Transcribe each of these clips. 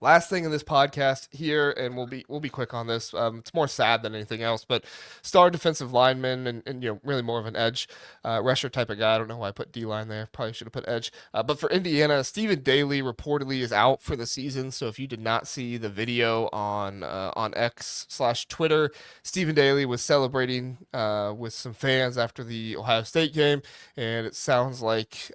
Last thing in this podcast here, and we'll be quick on this. It's more sad than anything else, but star defensive lineman and really more of an edge rusher type of guy. I don't know why I put D line there. Probably should have put edge. But for Indiana, Stephen Daley reportedly is out for the season. So if you did not see the video on X/Twitter, Stephen Daley was celebrating with some fans after the Ohio State game, and it sounds like.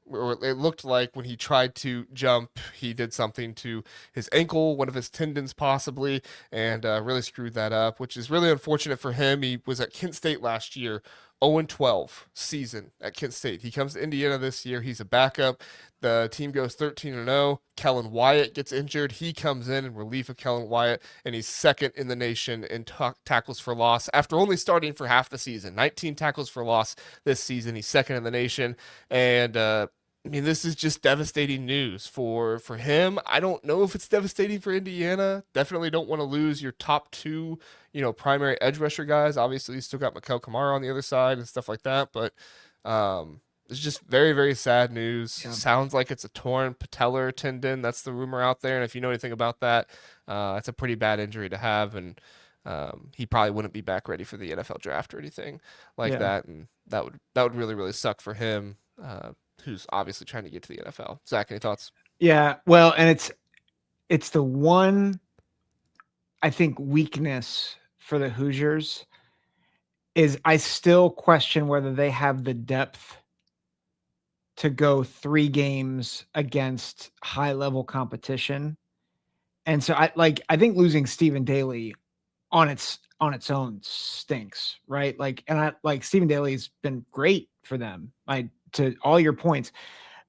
Or it looked like when he tried to jump, he did something to his ankle, one of his tendons possibly, and really screwed that up, which is really unfortunate for him. He was at Kent State last year, 0-12 season at Kent State. He comes to Indiana this year. He's a backup. The team goes 13-0. Kellen Wyatt gets injured. He comes in relief of Kellen Wyatt, and he's second in the nation in tackles for loss after only starting for half the season. 19 tackles for loss this season. He's second in the nation, and I mean, this is just devastating news for him. I don't know if it's devastating for Indiana. Definitely don't want to lose your top two, primary edge rusher guys. Obviously, you still got Mikel Kamara on the other side and stuff like that. But it's just very, very sad news. Yeah. Sounds like it's a torn patellar tendon. That's the rumor out there. And if you know anything about that, it's a pretty bad injury to have. And he probably wouldn't be back ready for the NFL draft or anything like Yeah. that. And that would really, really suck for him. Who's obviously trying to get to the NFL. Zach, any thoughts? Yeah. Well, and it's the one, I think, weakness for the Hoosiers is I still question whether they have the depth to go 3 games against high level competition. And so I think losing Stephen Daley on its own stinks, right? Stephen Daley's been great for them. To all your points,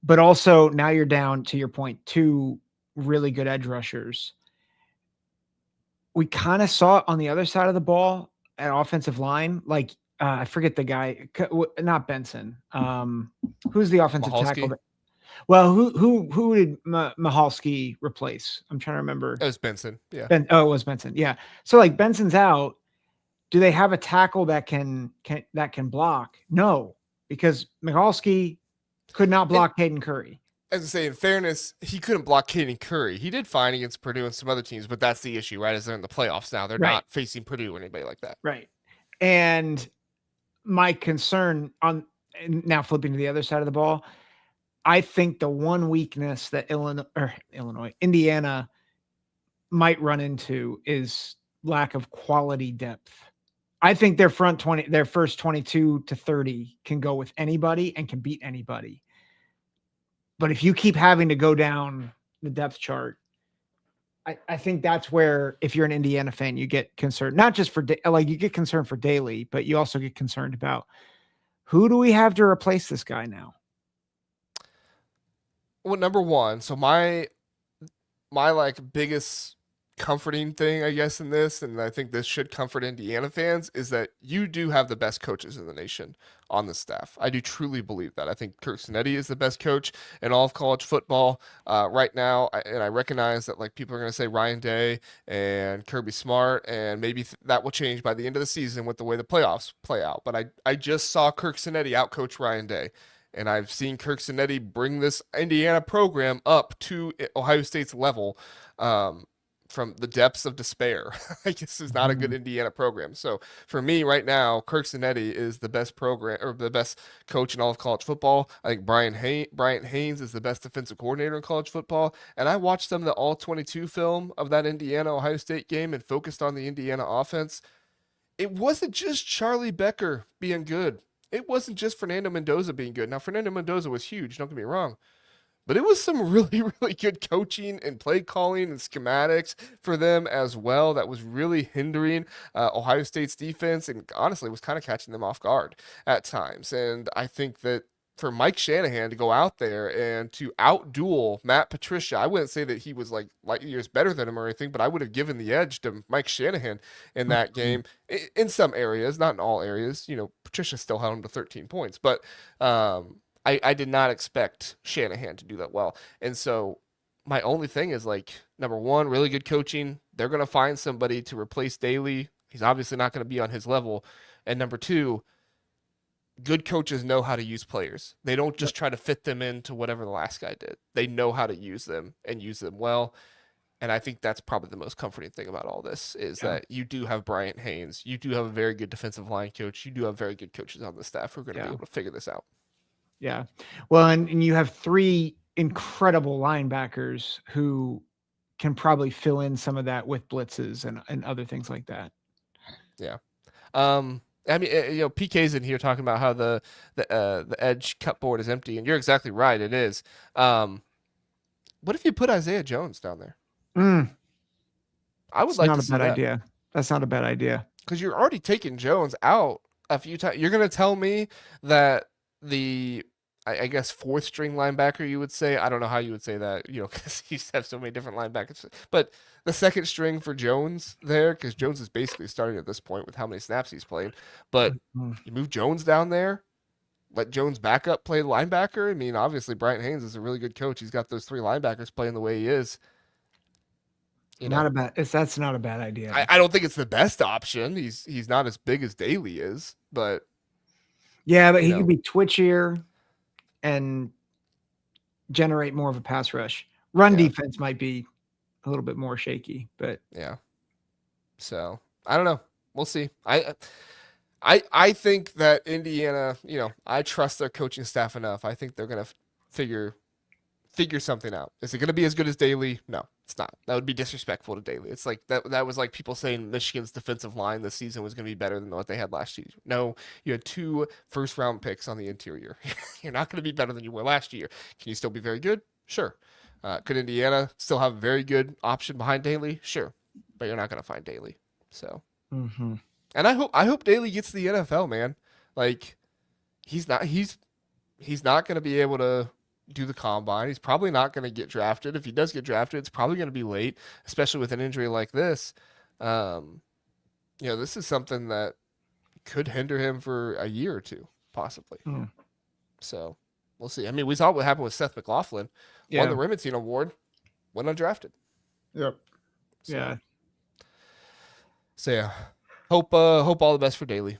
but also now you're down, to your point, 2 really good edge rushers. We kind of saw it on the other side of the ball at offensive line. I forget the guy, not Benson. Who's the offensive tackle? Well, who did Mahalski replace? I'm trying to remember. It was Benson. Yeah. It was Benson. Yeah. So Benson's out. Do they have a tackle that can block? No, because Michalski could not block Caden Curry. As I say, in fairness, he couldn't block Caden Curry. He did fine against Purdue and some other teams, but that's the issue, right? Is they're in the playoffs now. They're not facing Purdue or anybody like that. Right. And my concern now flipping to the other side of the ball, I think the one weakness that Indiana might run into is lack of quality depth. I think their first 22 to 30 can go with anybody and can beat anybody. But if you keep having to go down the depth chart, I think that's where, if you're an Indiana fan, you get concerned, not just for you get concerned for Daley, but you also get concerned about who do we have to replace this guy now? Well, number one, so my biggest comforting thing, I guess, in this, and I think this should comfort Indiana fans, is that you do have the best coaches in the nation on the staff. I do truly believe that. I think Curt Cignetti is the best coach in all of college football right now, and I recognize that people are going to say Ryan Day and Kirby Smart, and maybe that will change by the end of the season with the way the playoffs play out. But I just saw Curt Cignetti outcoach Ryan Day. And I've seen Curt Cignetti bring this Indiana program up to Ohio State's level from the depths of despair. I guess is not a good Indiana program. So for me right now, Curt Cignetti is the best program or the best coach in all of college football. I think Bryant Hainey is the best defensive coordinator in college football. And I watched some of the all-22 film of that Indiana-Ohio State game and focused on the Indiana offense. It wasn't just Charlie Becker being good. It wasn't just Fernando Mendoza being good. Now, Fernando Mendoza was huge, don't get me wrong. But it was some really, really good coaching and play calling and schematics for them as well that was really hindering Ohio State's defense and honestly was kind of catching them off guard at times. And I think that for Mike Shanahan to go out there and to outduel Matt Patricia, I wouldn't say that he was light years better than him or anything, but I would have given the edge to Mike Shanahan in that game in some areas, not in all areas. Patricia still held him to 13 points, but I did not expect Shanahan to do that well. And so my only thing is number one, really good coaching. They're going to find somebody to replace Daley. He's obviously not going to be on his level. And number two, good coaches know how to use players. They don't just try to fit them into whatever the last guy did. They know how to use them and use them well. And I think that's probably the most comforting thing about all this is Yeah. that you do have Bryant Haynes. You do have a very good defensive line coach. You do have very good coaches on the staff who are going to be Yeah. able to figure this out. Yeah. Well, and you have 3 incredible linebackers who can probably fill in some of that with blitzes and other things like that. Yeah. I mean, PK's in here talking about how the edge cupboard is empty, and you're exactly right. It is. What if you put Isaiah Jones down there? I would It's like not to a see bad that idea. That's not a bad idea. because you're already taking Jones out a few times. You're going to tell me that I guess fourth string linebacker, you would say. I don't know how you would say that, because he used to have so many different linebackers. But the second string for Jones there, because Jones is basically starting at this point with how many snaps he's played. But Mhm. you move Jones down there, let Jones back up play linebacker. I mean, obviously Bryant Haynes is a really good coach. He's got those 3 linebackers playing the way he is. That's not a bad idea. I don't think it's the best option. He's not as big as Daley is, but Yeah, but you he could know, be twitchier and generate more of a pass rush. Run yeah, defense might be a little bit more shaky, but yeah. So I don't know. We'll see. I think that Indiana, I trust their coaching staff enough. I think they're gonna figure something out. Is it gonna be as good as Daley? No, it's not. That would be disrespectful to Daley. It's like that was like people saying Michigan's defensive line this season was gonna be better than what they had last year. No, you had 2 first round picks on the interior. You're not gonna be better than you were last year. Can you still be very good? Sure. Could Indiana still have a very good option behind Daley? Sure, but you're not gonna find Daley. So. mhm. And I hope Daley gets to the NFL, man. Like he's not going to be able to do the combine. He's probably not going to get drafted. If he does get drafted, it's probably going to be late, especially with an injury like this. Um, this is something that could hinder him for a year or two, possibly. Mm. So we'll see. I mean, we saw what happened with Seth McLaughlin, won Yeah. the Rimington Award, went undrafted. Yep. So, Yeah. So yeah, hope all the best for Daley.